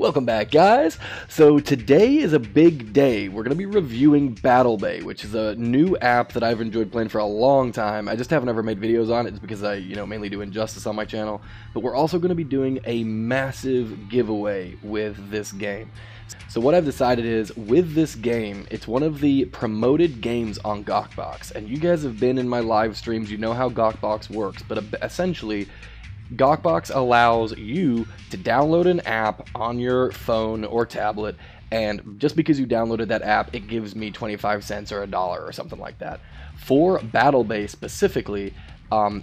Welcome back, guys. So today is a big day. We're going to be reviewing BattleBay, which is a new app that I've enjoyed playing for a long time. I just haven't ever made videos on it just because I, mainly do Injustice on my channel. But we're also going to be doing a massive giveaway with this game. So what I've decided is, with this game, it's one of the promoted games on GawkBox. And you guys have been in my live streams, you know how GawkBox works, but essentially, GawkBox allows you to download an app on your phone or tablet, and just because you downloaded that app, it gives me 25 cents or $1 or something like that. For BattleBay specifically,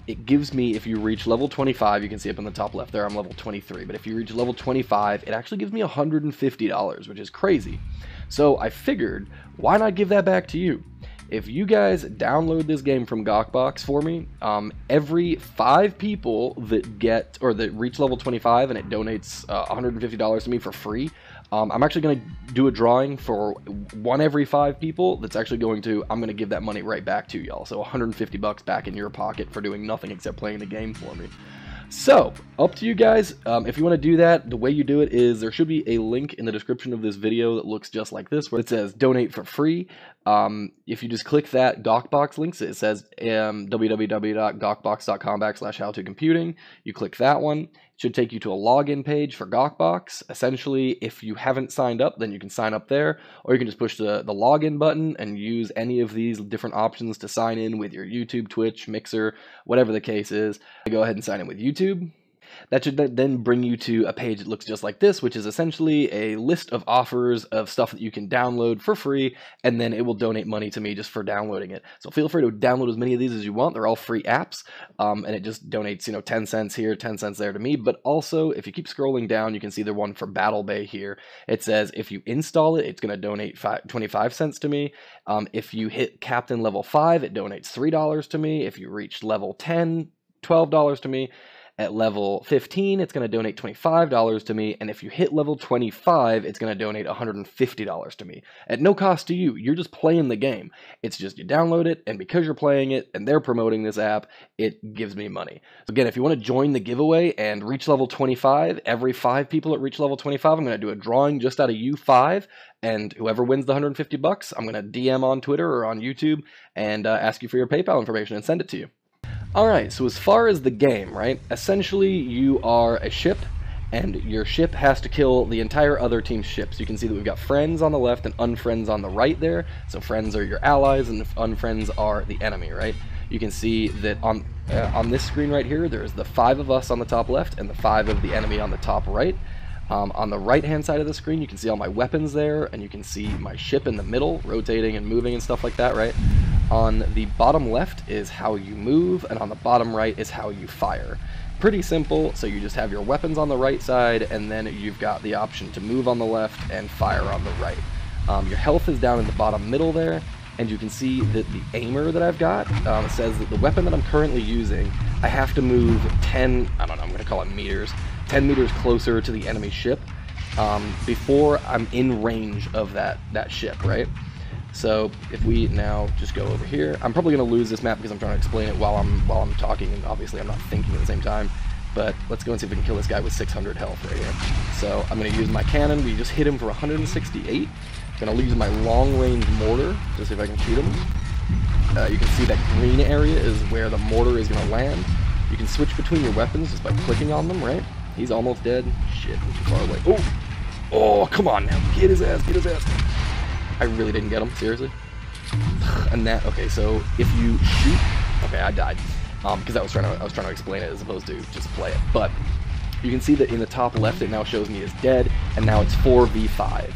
it gives me, if you reach level 25, you can see up in the top left there, I'm level 23, but if you reach level 25, it actually gives me $150, which is crazy. So I figured, why not give that back to you? If you guys download this game from GawkBox for me, every 5 people that get, or that reach level 25 and it donates $150 to me for free, I'm actually going to do a drawing for one every 5 people that's actually I'm going to give that money right back to y'all. So $150 back in your pocket for doing nothing except playing the game for me. So, up to you guys. If you want to do that, the way you do it is there should be a link in the description of this video that looks just like this, where it says donate for free. If you just click that GawkBox links, it says www.gawkbox.com/HowToComputing. You click that one. It should take you to a login page for GawkBox. Essentially, if you haven't signed up, then you can sign up there, or you can just push the login button and use any of these different options to sign in with your YouTube, Twitch, Mixer, whatever the case is. Go ahead and sign in with YouTube. That should then bring you to a page that looks just like this, which is essentially a list of offers of stuff that you can download for free, and then it will donate money to me just for downloading it. So feel free to download as many of these as you want. They're all free apps, and it just donates, 10 cents here, 10 cents there to me. But also, if you keep scrolling down, you can see the one for BattleBay here. It says if you install it, it's going to donate 25 cents to me. If you hit Captain level 5, it donates $3 to me. If you reach level 10, $12 to me. At level 15, it's going to donate $25 to me, and if you hit level 25, it's going to donate $150 to me. At no cost to you, you're just playing the game. It's just you download it, and because you're playing it, and they're promoting this app, it gives me money. So again, if you want to join the giveaway and reach level 25, every 5 people that reach level 25, I'm going to do a drawing just out of you 5, and whoever wins the $150, I'm going to DM on Twitter or on YouTube and ask you for your PayPal information and send it to you. Alright, so as far as the game, right, essentially you are a ship, and your ship has to kill the entire other team's ships. You can see that we've got friends on the left and unfriends on the right there. So friends are your allies and unfriends are the enemy, right? You can see that on this screen right here, there's the 5 of us on the top left and the 5 of the enemy on the top right. On the right-hand side of the screen, you can see all my weapons there, and you can see my ship in the middle, rotating and moving and stuff like that, right? On the bottom left is how you move, and on the bottom right is how you fire. Pretty simple, so you just have your weapons on the right side, and then you've got the option to move on the left and fire on the right. Your health is down in the bottom middle there, and you can see that the aimer that I've got says that the weapon that I'm currently using, I have to move 10, I don't know, I'm going to call it meters, 10 meters closer to the enemy ship before I'm in range of that ship, right? So if we now just go over here, I'm probably going to lose this map because I'm trying to explain it while I'm talking, and obviously I'm not thinking at the same time. But let's go and see if we can kill this guy with 600 health right here. So I'm going to use my cannon. We just hit him for 168. I'm going to use my long-range mortar to see if I can shoot him. You can see that green area is where the mortar is going to land. You can switch between your weapons just by clicking on them, right? He's almost dead. Shit, I'm too far away. Oh! Oh, come on now. Get his ass, get his ass. I really didn't get him, seriously. And that, okay, so if you shoot, okay, I died. Because I was trying to explain it as opposed to just play it. But you can see that in the top left, it now shows me as dead, and now it's 4v5.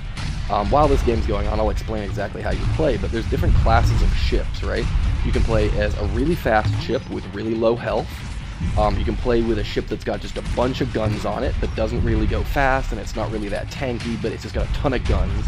While this game's going on, I'll explain exactly how you play, but there's different classes of ships, right? You can play as a really fast ship with really low health. You can play with a ship that's got just a bunch of guns on it, that doesn't really go fast, and it's not really that tanky, but it's just got a ton of guns.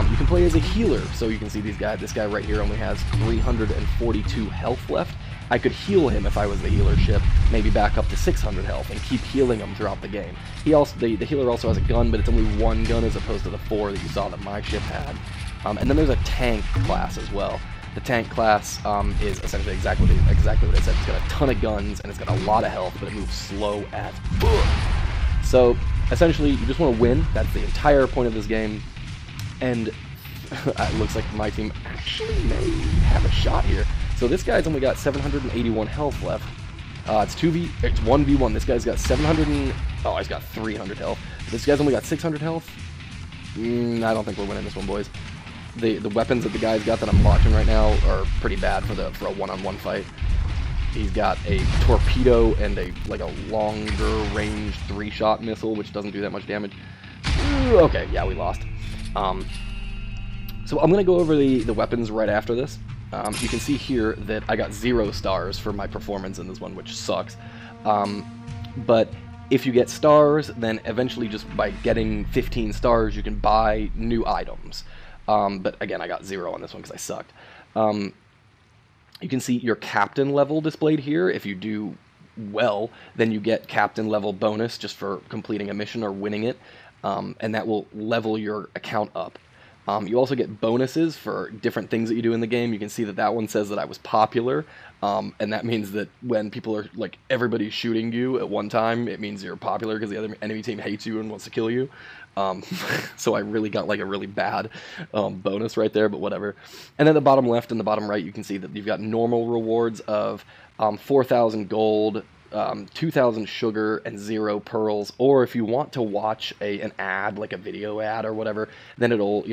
You can play as a healer, so you can see this guy right here only has 342 health left. I could heal him if I was the healer ship, maybe back up to 600 health, and keep healing him throughout the game. The healer also has a gun, but it's only 1 gun as opposed to the 4 that you saw that my ship had. And then there's a tank class as well. The tank class is essentially exactly what it said. It's got a ton of guns, and it's got a lot of health, but it moves slow as fuck. So essentially, you just want to win. That's the entire point of this game. And it looks like my team actually may have a shot here. So this guy's only got 781 health left. It's 1v1. This guy's got 700 and... Oh, he's got 300 health. This guy's only got 600 health. I don't think we're winning this one, boys. The weapons that the guy's got that I'm watching right now are pretty bad for a one-on-one fight. He's got a torpedo and a longer range 3-shot missile, which doesn't do that much damage. Okay, yeah, we lost. So I'm gonna go over the weapons right after this. You can see here that I got 0 stars for my performance in this one, which sucks. But if you get stars, then eventually just by getting 15 stars, you can buy new items. But again, I got 0 on this one because I sucked. You can see your captain level displayed here. If you do well, then you get captain level bonus just for completing a mission or winning it, and that will level your account up. You also get bonuses for different things that you do in the game. You can see that that one says that I was popular, and that means that when people are, like, everybody's shooting you at one time, it means you're popular because the other enemy team hates you and wants to kill you. So I really got, like, a really bad bonus right there, but whatever. And then the bottom left and the bottom right, you can see that you've got normal rewards of 4,000 gold, 2,000 sugar, and 0 pearls. Or if you want to watch an ad, like a video ad or whatever, then it'll,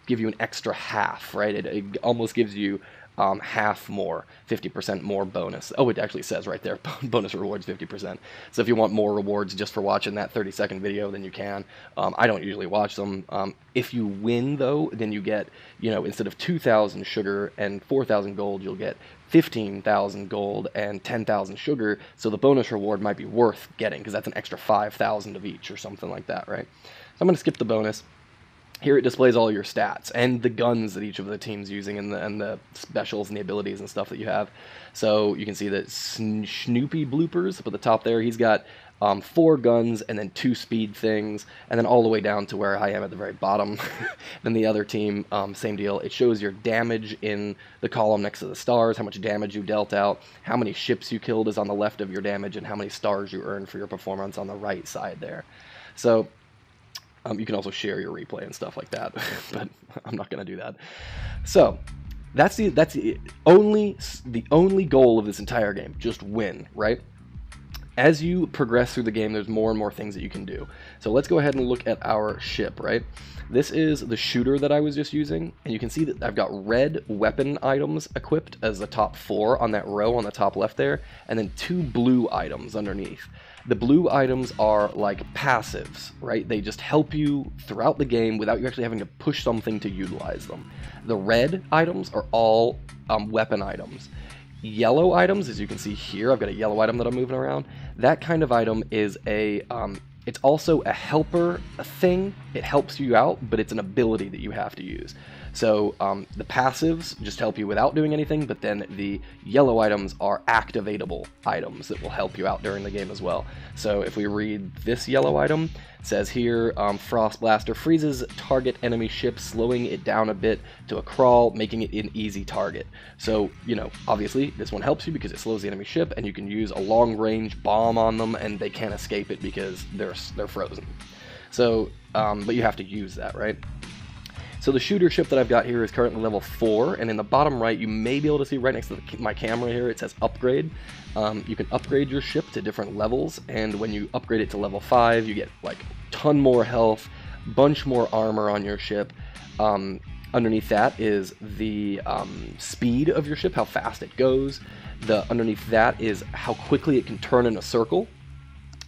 give you an extra half, right? It almost gives you half more, 50% more bonus. Oh, it actually says right there, bonus rewards 50%. So if you want more rewards just for watching that 30-second video, then you can. I don't usually watch them. If you win, though, then you get, instead of 2,000 sugar and 4,000 gold, you'll get 15,000 gold and 10,000 sugar, so the bonus reward might be worth getting, because that's an extra 5,000 of each or something like that, right? So I'm going to skip the bonus. Here it displays all your stats and the guns that each of the team's using and the specials and the abilities and stuff that you have. So you can see that Snoopy Bloopers up at the top there, he's got 4 guns and then 2 speed things, and then all the way down to where I am at the very bottom. Then the other team, same deal. It shows your damage in the column next to the stars, how much damage you dealt out, how many ships you killed is on the left of your damage, and how many stars you earned for your performance on the right side there. So you can also share your replay and stuff like that, but I'm not going to do that. So that's the only goal of this entire game. Just win, right? As you progress through the game, there's more and more things that you can do. So let's go ahead and look at our ship, right? This is the shooter that I was just using, and you can see that I've got red weapon items equipped as the top 4 on that row on the top left there, and then 2 blue items underneath. The blue items are like passives, right? They just help you throughout the game without you actually having to push something to utilize them. The red items are all weapon items. Yellow items, as you can see here, I've got a yellow item that I'm moving around. That kind of item is it's also a helper thing. It helps you out, but it's an ability that you have to use. So the passives just help you without doing anything, but then the yellow items are activatable items that will help you out during the game as well. So if we read this yellow item, it says here, Frost Blaster freezes target enemy ship, slowing it down a bit to a crawl, making it an easy target. So, obviously this one helps you because it slows the enemy ship, and you can use a long-range bomb on them, and they can't escape it because they're frozen. So, but you have to use that, right? So the shooter ship that I've got here is currently level 4, and in the bottom right, you may be able to see right next to my camera here, it says upgrade. You can upgrade your ship to different levels, and when you upgrade it to level 5, you get like a ton more health, bunch more armor on your ship. Underneath that is the speed of your ship, how fast it goes. Underneath that is how quickly it can turn in a circle.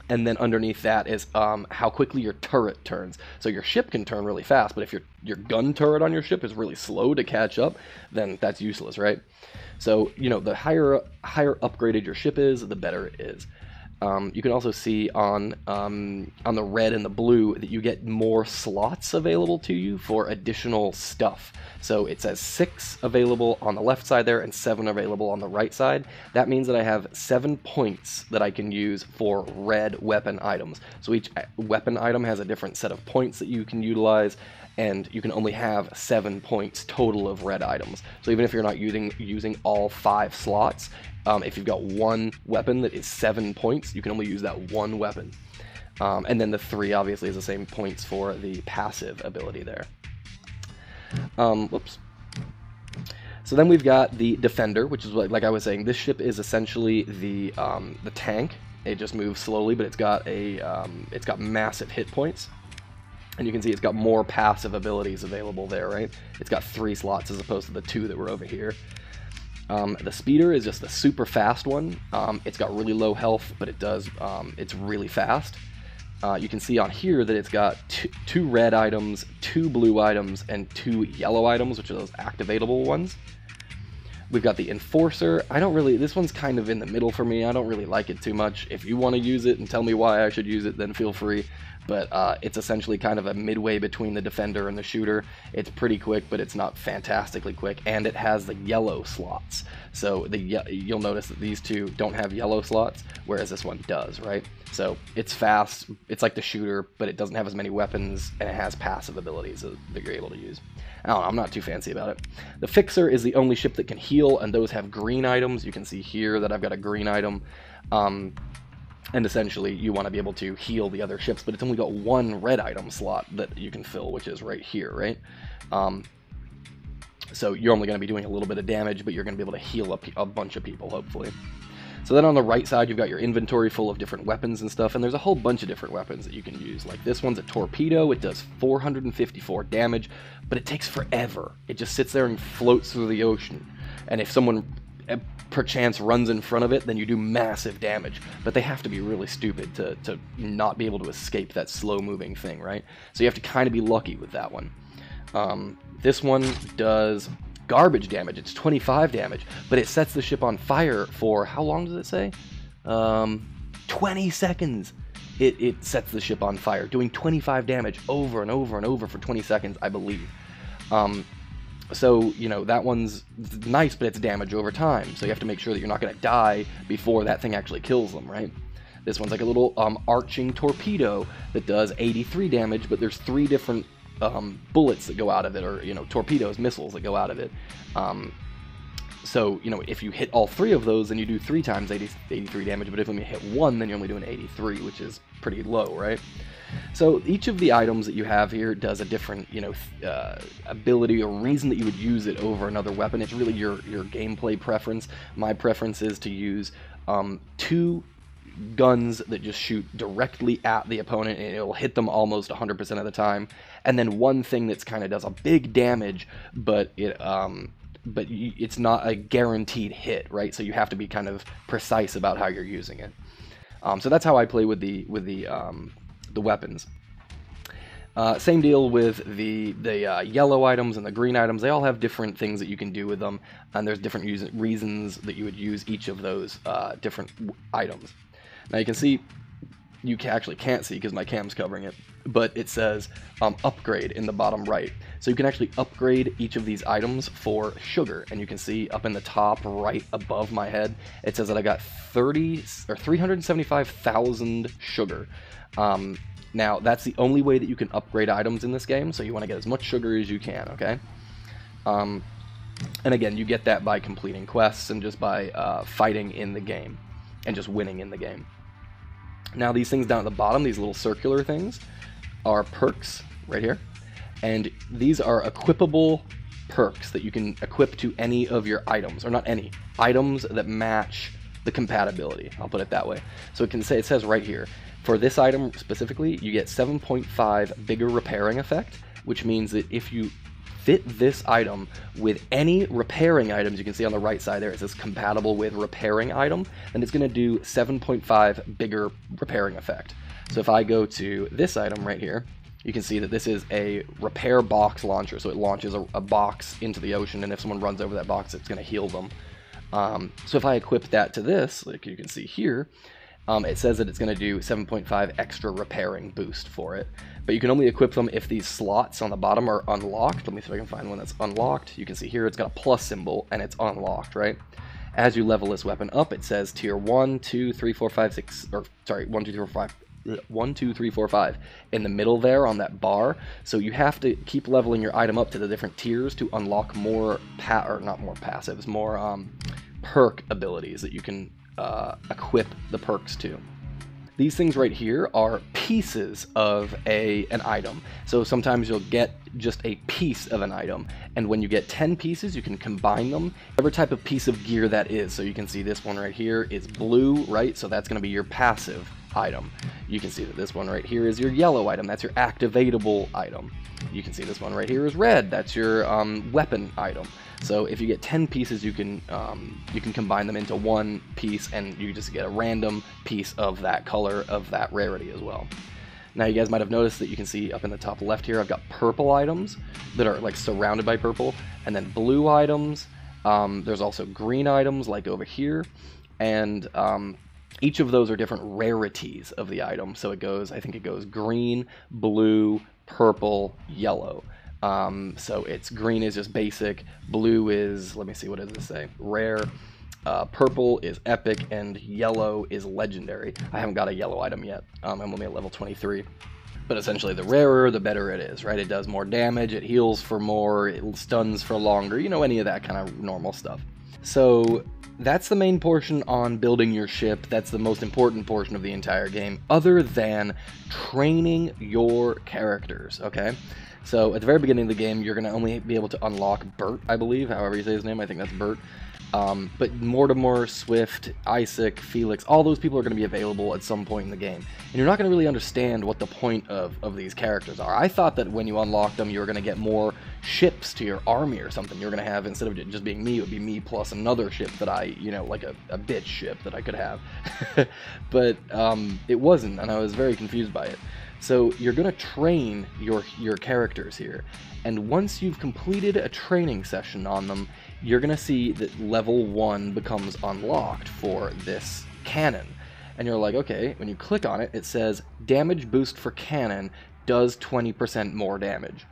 And then underneath that is how quickly your turret turns. So your ship can turn really fast, but if your gun turret on your ship is really slow to catch up, then that's useless, right? So, the higher upgraded your ship is, the better it is. You can also see on the red and the blue that you get more slots available to you for additional stuff. So it says 6 available on the left side there and 7 available on the right side. That means that I have 7 points that I can use for red weapon items. So each weapon item has a different set of points that you can utilize, and you can only have 7 points total of red items. So even if you're not using all 5 slots, if you've got one weapon that is 7 points, you can only use that one weapon. And then the 3 obviously is the same points for the passive ability there. Whoops. So then we've got the Defender, which is like I was saying, this ship is essentially the tank. It just moves slowly, but it's got massive hit points. And you can see it's got more passive abilities available there, right? It's got 3 slots as opposed to the 2 that were over here. The Speeder is just the super fast one. It's got really low health, but it's really fast. You can see on here that it's got two red items, 2 blue items, and 2 yellow items, which are those activatable ones. We've got the Enforcer. This one's kind of in the middle for me. I don't really like it too much. If you want to use it and tell me why I should use it, then feel free. But it's essentially kind of a midway between the Defender and the Shooter. It's pretty quick, but it's not fantastically quick, and it has the yellow slots. So you'll notice that these 2 don't have yellow slots, whereas this one does, right? So it's fast, it's like the Shooter, but it doesn't have as many weapons, and it has passive abilities that you're able to use. I don't know, I'm not too fancy about it. The Fixer is the only ship that can heal, and those have green items. You can see here that I've got a green item. And essentially, you want to be able to heal the other ships, but it's only got 1 red item slot that you can fill, which is right here, right? So you're only going to be doing a little bit of damage, but you're going to be able to heal a bunch of people, hopefully. So then on the right side, you've got your inventory full of different weapons and stuff, and there's a whole bunch of different weapons that you can use. Like this one's a torpedo. It does 454 damage, but it takes forever. It just sits there and floats through the ocean. And if someone perchance runs in front of it, then you do massive damage. But they have to be really stupid to not be able to escape that slow-moving thing, right? So you have to kind of be lucky with that one. This one does garbage damage. It's 25 damage, but it sets the ship on fire for, how long does it say? 20 seconds. It sets the ship on fire, doing 25 damage over and over and over for 20 seconds, I believe. So, you know, that one's nice, but it's damage over time. So you have to make sure that you're not going to die before that thing actually kills them, right? This one's like a little arching torpedo that does 83 damage, but there's 3 different bullets that go out of it, or, you know, torpedoes, missiles that go out of it. So, you know, if you hit all 3 of those, then you do 3 times 83 damage, but if you only hit 1, then you're only doing 83, which is pretty low, right? So each of the items that you have here does a different, you know, ability or reason that you would use it over another weapon. It's really your gameplay preference. My preference is to use 2 guns that just shoot directly at the opponent, and it'll hit them almost 100% of the time. And then 1 thing that's kind of does a big damage, but it's not a guaranteed hit, right? So you have to be kind of precise about how you're using it. So that's how I play with the weapons. Same deal with the yellow items and the green items. They all have different things that you can do with them, and there's different reasons that you would use each of those different items. Now you can see, you actually can't see because my cam's covering it, but it says upgrade in the bottom right. So you can actually upgrade each of these items for sugar, and you can see up in the top right above my head, it says that I got 375,000 sugar. Now, that's the only way that you can upgrade items in this game, so you want to get as much sugar as you can, okay? And again, you get that by completing quests and just by fighting in the game, and just winning in the game. Now, these things down at the bottom, these little circular things, are perks, right here. And these are equipable perks that you can equip to any of your items, or not any, items that match the compatibility, I'll put it that way. So it says right here, for this item specifically, you get 7.5 bigger repairing effect, which means that if you fit this item with any repairing items, you can see on the right side there, it says compatible with repairing item, and it's going to do 7.5 bigger repairing effect. So if I go to this item right here, you can see that this is a repair box launcher, so it launches a box into the ocean, and if someone runs over that box, it's going to heal them. So if I equip that to this, like you can see here, it says that it's going to do 7.5 extra repairing boost for it. But you can only equip them if these slots on the bottom are unlocked. Let me see if I can find one that's unlocked. You can see here it's got a plus symbol, and it's unlocked, right? As you level this weapon up, it says tier 1, 2, 3, 4, 5, 6, or sorry, 1, 2, 3, 4, 5. 1, 2, 3, 4, 5 in the middle there on that bar. So you have to keep leveling your item up to the different tiers to unlock more perk abilities that you can equip the perks to. These things right here are pieces of an item. So sometimes you'll get just a piece of an item, and when you get 10 pieces, you can combine them, whatever type of piece of gear that is. So you can see this one right here is blue, right? So that's going to be your passive item. You can see that this one right here is your yellow item. That's your activatable item. You can see this one right here is red. That's your weapon item. So if you get 10 pieces, you can combine them into one piece, and you just get a random piece of that color, of that rarity as well. Now you guys might have noticed that you can see up in the top left here, I've got purple items that are like surrounded by purple, and then blue items. There's also green items like over here, and each of those are different rarities of the item. So it goes, I think it goes green, blue, purple, yellow. So it's green is just basic, blue is, let me see, what does this say? Rare, purple is epic, and yellow is legendary. I haven't got a yellow item yet. I'm only at level 23. But essentially, the rarer, the better it is, right? It does more damage, it heals for more, it stuns for longer, you know, any of that kind of normal stuff. So that's the main portion on building your ship. That's the most important portion of the entire game, other than training your characters, okay? So at the very beginning of the game, you're going to only be able to unlock Bert, I believe, however you say his name. I think that's Bert. But Mortimer, Swift, Isaac, Felix, all those people are going to be available at some point in the game. And you're not going to really understand what the point of these characters are. I thought that when you unlocked them, you were going to get more ships to your army or something. You're going to have, instead of it just being me, it would be me plus another ship that I, you know, like a bitch ship that I could have. But it wasn't, and I was very confused by it. So you're going to train your characters here, and once you've completed a training session on them, you're going to see that level 1 becomes unlocked for this cannon. And you're like, okay, when you click on it, it says damage boost for cannon does 20% more damage.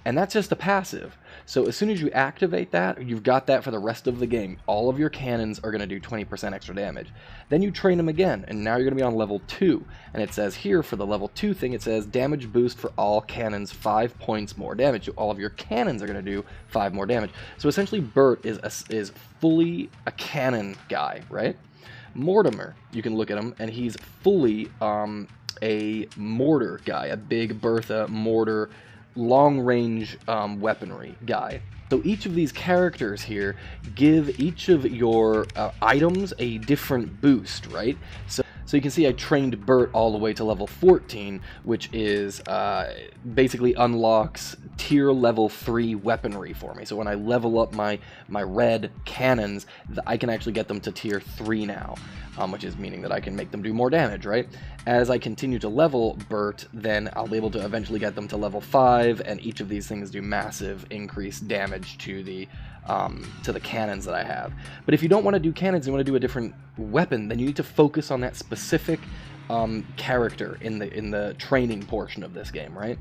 And that's just a passive. So as soon as you activate that, you've got that for the rest of the game. All of your cannons are going to do 20% extra damage. Then you train them again, and now you're going to be on level 2. And it says here, for the level 2 thing, it says damage boost for all cannons, 5 points more damage. So all of your cannons are going to do 5 more damage. So essentially, Bert is fully a cannon guy, right? Mortimer, you can look at him, and he's fully a mortar guy, a big Bertha mortar, long-range weaponry guy. So each of these characters here give each of your items a different boost, right? So you can see I trained Bert all the way to level 14, which is basically unlocks tier level 3 weaponry for me. So when I level up my red cannons, I can actually get them to tier 3 now, which is meaning that I can make them do more damage, right? As I continue to level Bert, then I'll be able to eventually get them to level 5, and each of these things do massive increased damage to the cannons that I have. But if you don't want to do cannons, you want to do a different weapon, then you need to focus on that specific character in the training portion of this game, right?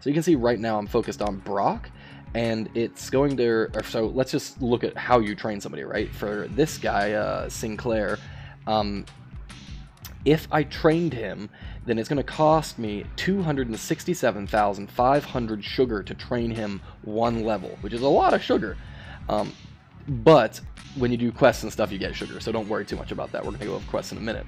So you can see right now I'm focused on Brock, and it's going to, so let's just look at how you train somebody, right? For this guy, Sinclair, if I trained him, then it's going to cost me 267,500 sugar to train him 1 level, which is a lot of sugar. But when you do quests and stuff, you get sugar, so don't worry too much about that. We're going to go over quests in a minute.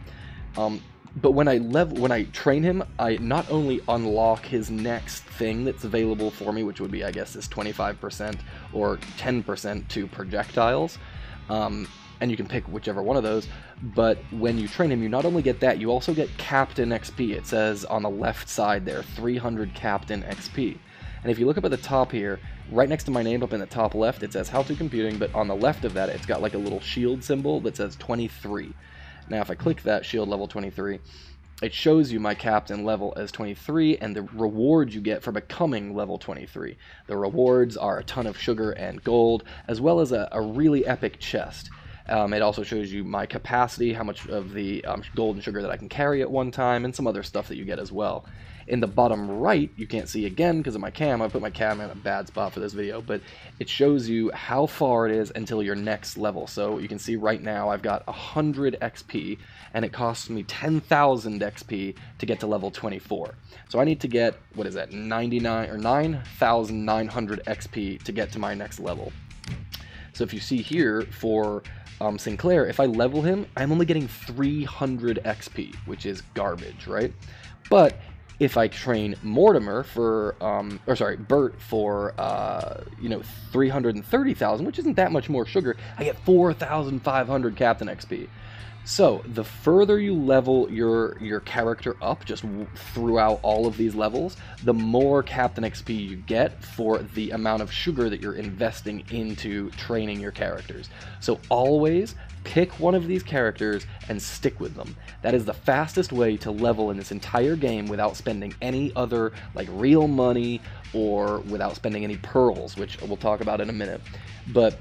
But when I train him, I not only unlock his next thing that's available for me, which would be, I guess, this 25% or 10% to projectiles, and you can pick whichever one of those, but when you train him, you not only get that, you also get Captain XP. It says on the left side there, 300 Captain XP. And if you look up at the top here, right next to my name up in the top left, it says HowToComputing, but on the left of that, it's got like a little shield symbol that says 23. Now, if I click that, shield level 23, it shows you my captain level as 23 and the rewards you get for becoming level 23. The rewards are a ton of sugar and gold, as well as a really epic chest. It also shows you my capacity, how much of the gold and sugar that I can carry at one time, and some other stuff that you get as well. In the bottom right, you can't see again because of my cam. I put my cam in a bad spot for this video, but it shows you how far it is until your next level. So you can see right now I've got 100 XP, and it costs me 10,000 XP to get to level 24. So I need to get, what is that, 99 or 9,900 XP to get to my next level. So if you see here, for Sinclair, if I level him, I'm only getting 300 XP, which is garbage, right? But if I train Mortimer for, Bert for, 330,000, which isn't that much more sugar, I get 4,500 Captain XP. So, the further you level your character up, just throughout all of these levels, the more Captain XP you get for the amount of sugar that you're investing into training your characters. So always pick one of these characters and stick with them. That is the fastest way to level in this entire game without spending any other, like, real money, or without spending any pearls, which we'll talk about in a minute. But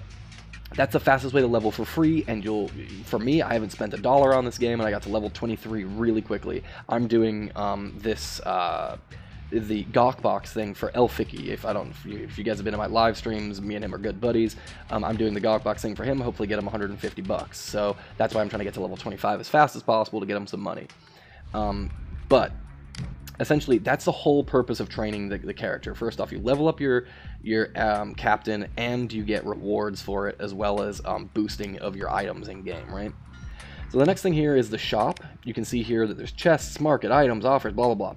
that's the fastest way to level for free, and for me, I haven't spent $1 on this game, and I got to level 23 really quickly. I'm doing the Gawkbox thing for Elficky. If you guys have been in my live streams, me and him are good buddies. I'm doing the Gawkbox thing for him, hopefully get him 150 bucks. So that's why I'm trying to get to level 25 as fast as possible to get him some money. But essentially, that's the whole purpose of training the character. First off, you level up your captain, and you get rewards for it, as well as boosting of your items in game, right? So the next thing here is the shop. You can see here that there's chests, market, items, offers, blah, blah, blah.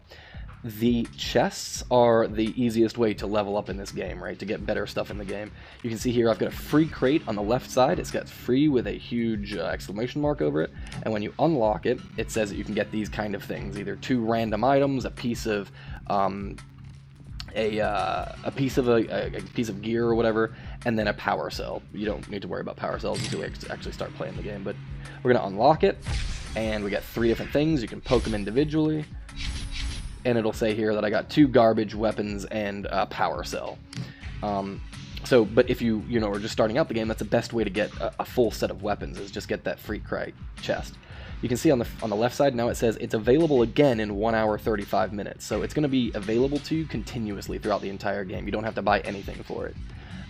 The chests are the easiest way to level up in this game, right? To get better stuff in the game. You can see here I've got a free crate on the left side. It's got free with a huge exclamation mark over it. And when you unlock it, it says that you can get these kind of things. Either 2 random items, a piece of a piece of gear or whatever, and then a power cell. You don't need to worry about power cells until we actually start playing the game. But we're going to unlock it, and we got 3 different things. You can poke them individually. And it'll say here that I got 2 garbage weapons and a power cell. But if you are just starting out the game, that's the best way to get a full set of weapons, is just get that free crate chest. You can see on the left side now it says it's available again in 1 hour 35 minutes. So it's going to be available to you continuously throughout the entire game. You don't have to buy anything for it.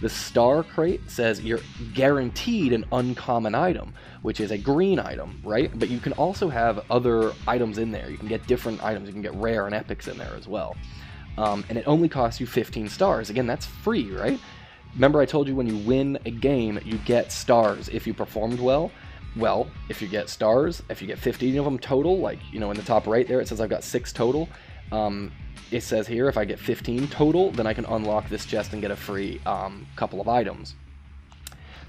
The star crate says you're guaranteed an uncommon item, which is a green item, right? But you can also have other items in there. You can get different items. You can get rare and epics in there as well. And it only costs you 15 stars. Again, that's free, right? Remember I told you when you win a game, you get stars if you performed well? Well, if you get stars, if you get 15 of them total, like, in the top right there, it says I've got 6 total. It says here, if I get 15 total, then I can unlock this chest and get a free couple of items.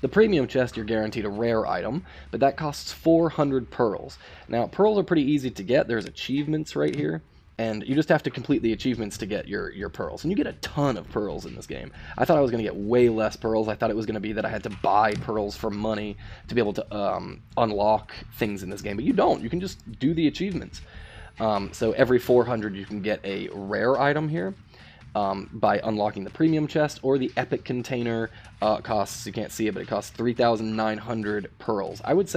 The premium chest, you're guaranteed a rare item, but that costs 400 pearls. Now, pearls are pretty easy to get. There's achievements right here, and you just have to complete the achievements to get your pearls. And you get a ton of pearls in this game. I thought I was going to get way less pearls. I thought it was going to be that I had to buy pearls for money to be able to unlock things in this game, but you don't. You can just do the achievements. So every 400 you can get a rare item here by unlocking the premium chest, or the epic container costs, you can't see it, but it costs 3,900 pearls. I would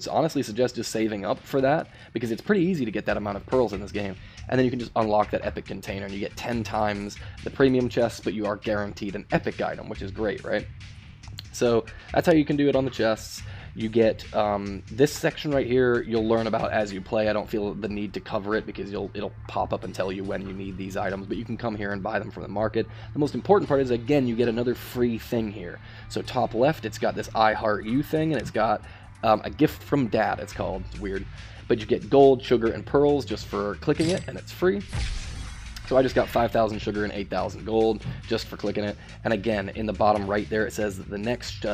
honestly suggest just saving up for that, because it's pretty easy to get that amount of pearls in this game. And then you can just unlock that epic container, and you get 10 times the premium chest, but you are guaranteed an epic item, which is great, right? So that's how you can do it on the chests. You get this section right here, you'll learn about as you play. I don't feel the need to cover it because it'll pop up and tell you when you need these items, but you can come here and buy them from the market. The most important part is, again, you get another free thing here. So top left, it's got this I Heart You thing, and it's got a gift from Dad, it's called. It's weird. But you get gold, sugar, and pearls just for clicking it, and it's free. So I just got 5,000 sugar and 8,000 gold just for clicking it. And again, in the bottom right there, it says that the next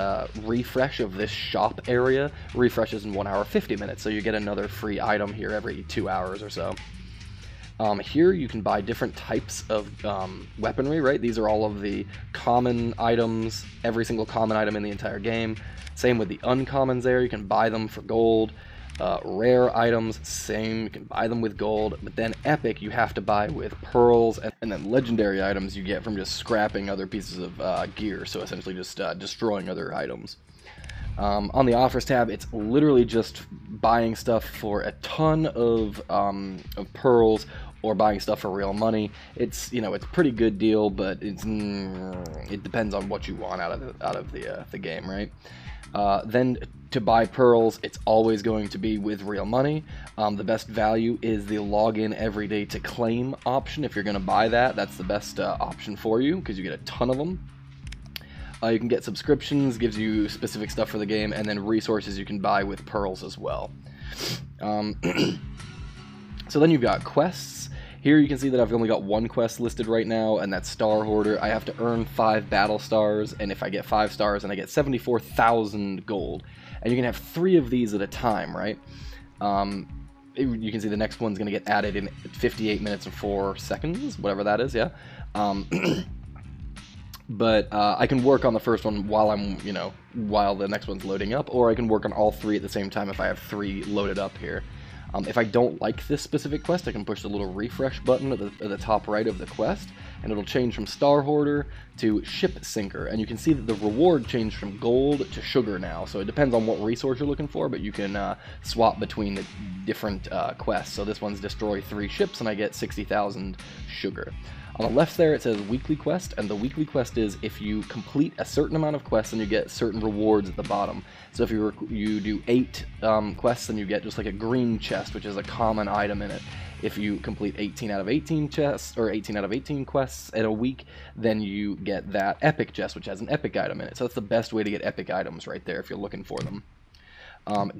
refresh of this shop area refreshes in 1 hour 50 minutes. So you get another free item here every 2 hours or so. Here you can buy different types of weaponry, right? These are all of the common items, every single common item in the entire game. Same with the uncommons there, you can buy them for gold. Rare items, same, you can buy them with gold, but then epic you have to buy with pearls, and then legendary items you get from just scrapping other pieces of gear, so essentially just destroying other items. On the offers tab, it's literally just buying stuff for a ton of pearls, or buying stuff for real money. It's it's a pretty good deal, but it depends on what you want out of the game, right? Then to buy pearls, it's always going to be with real money. The best value is the login every day to claim option. If you're going to buy that, that's the best option for you, because you get a ton of them. You can get subscriptions, gives you specific stuff for the game, and then resources you can buy with pearls as well. So then you've got quests. Here you can see that I've only got one quest listed right now, and that's Star Hoarder. I have to earn 5 battle stars, and if I get 5 stars, then I get 74,000 gold. And you can have 3 of these at a time, right? You can see the next one's going to get added in 58 minutes and 4 seconds, whatever that is, yeah. But I can work on the first one while while the next one's loading up, or I can work on all 3 at the same time if I have 3 loaded up here. If I don't like this specific quest, I can push the little refresh button at the top right of the quest, and it'll change from Star Hoarder to Ship Sinker. And you can see that the reward changed from gold to sugar now, so it depends on what resource you're looking for, but you can swap between the different quests. So this one's destroy 3 ships, and I get 60,000 sugar. On the left there, it says weekly quest, and the weekly quest is if you complete a certain amount of quests, then you get certain rewards at the bottom. So if you do 8 quests, then you get just like a green chest, which is a common item in it. If you complete 18 out of 18 chests, or 18 out of 18 quests in a week, then you get that epic chest, which has an epic item in it. So that's the best way to get epic items right there if you're looking for them.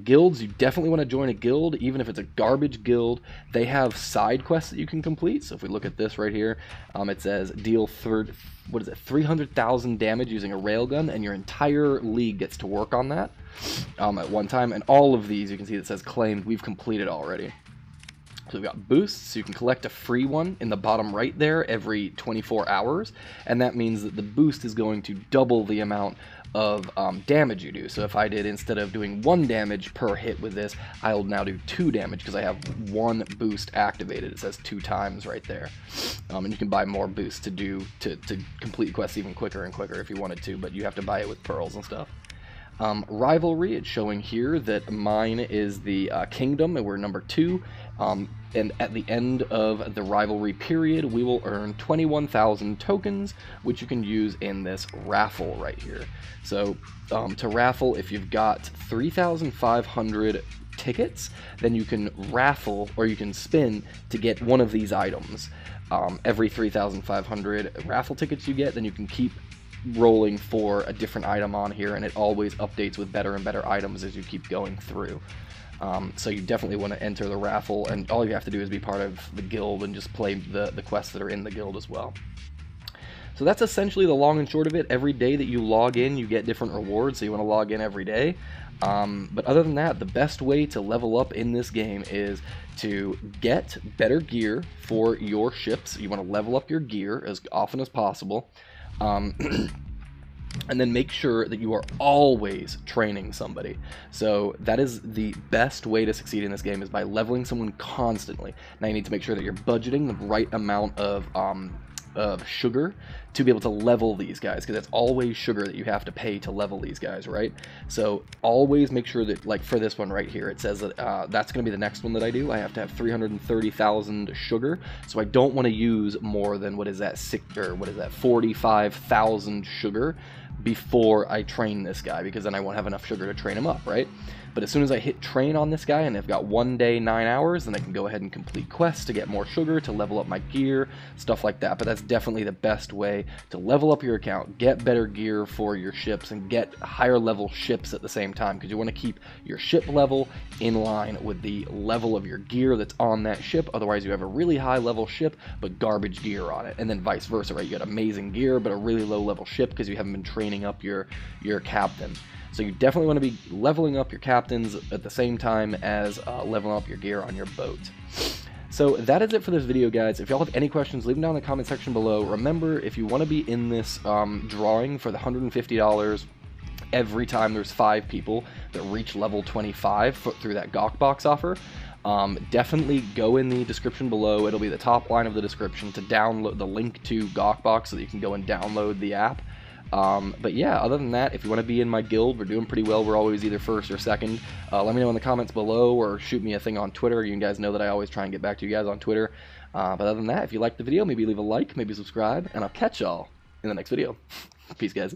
Guilds, you definitely want to join a guild, even if it's a garbage guild. They have side quests that you can complete. So if we look at this right here, it says deal 300,000 damage using a railgun, and your entire league gets to work on that at one time. And all of these, you can see it says claimed, we've completed already. So we've got boosts, so you can collect a free one in the bottom right there every 24 hours, and that means that the boost is going to double the amount of damage you do. So if I did, instead of doing 1 damage per hit with this, I'll now do 2 damage because I have 1 boost activated. It says 2 times right there. And you can buy more boosts to complete quests even quicker and quicker if you wanted to, but you have to buy it with pearls and stuff. Rivalry, it's showing here that mine is the Kingdom, and we're number 2. And at the end of the rivalry period, we will earn 21,000 tokens, which you can use in this raffle right here. So to raffle, if you've got 3,500 tickets, then you can raffle, or you can spin to get one of these items. Every 3,500 raffle tickets you get, then you can keep rolling for a different item on here, and it always updates with better and better items as you keep going through. So you definitely want to enter the raffle, and all you have to do is be part of the guild and just play the quests that are in the guild as well. So that's essentially the long and short of it. Every day that you log in, you get different rewards, so you want to log in every day. But other than that, the best way to level up in this game is to get better gear for your ships. You want to level up your gear as often as possible. And then make sure that you are always training somebody. So that is the best way to succeed in this game, is by leveling someone constantly. Now you need to make sure that you're budgeting the right amount of sugar to be able to level these guys, because it's always sugar that you have to pay to level these guys, right? So always make sure that, like for this one right here, it says that that's going to be the next one that I do. I have to have 330,000 sugar, so I don't want to use more than, what is that, 45,000 sugar before I train this guy, because then I won't have enough sugar to train him up, right? But as soon as I hit train on this guy, and I've got 1 day, 9 hours, then I can go ahead and complete quests to get more sugar, to level up my gear, stuff like that. But that's definitely the best way to level up your account, get better gear for your ships, and get higher level ships at the same time, because you want to keep your ship level in line with the level of your gear that's on that ship. Otherwise you have a really high level ship but garbage gear on it, and then vice versa, right? You got amazing gear but a really low level ship because you haven't been training up your captain. So you definitely want to be leveling up your captains at the same time as leveling up your gear on your boat. So that is it for this video, guys. If y'all have any questions, leave them down in the comment section below. Remember, if you want to be in this drawing for the $150 every time there's 5 people that reach level 25 through that Gawkbox offer, definitely go in the description below. It'll be the top line of the description to download the link to Gawkbox so that you can go and download the app. But yeah, other than that, if you want to be in my guild, we're doing pretty well. We're always either first or second. Let me know in the comments below, or shoot me a thing on Twitter. You guys know that I always try and get back to you guys on Twitter. But other than that, if you liked the video, maybe leave a like, maybe subscribe, and I'll catch y'all in the next video. Peace, guys.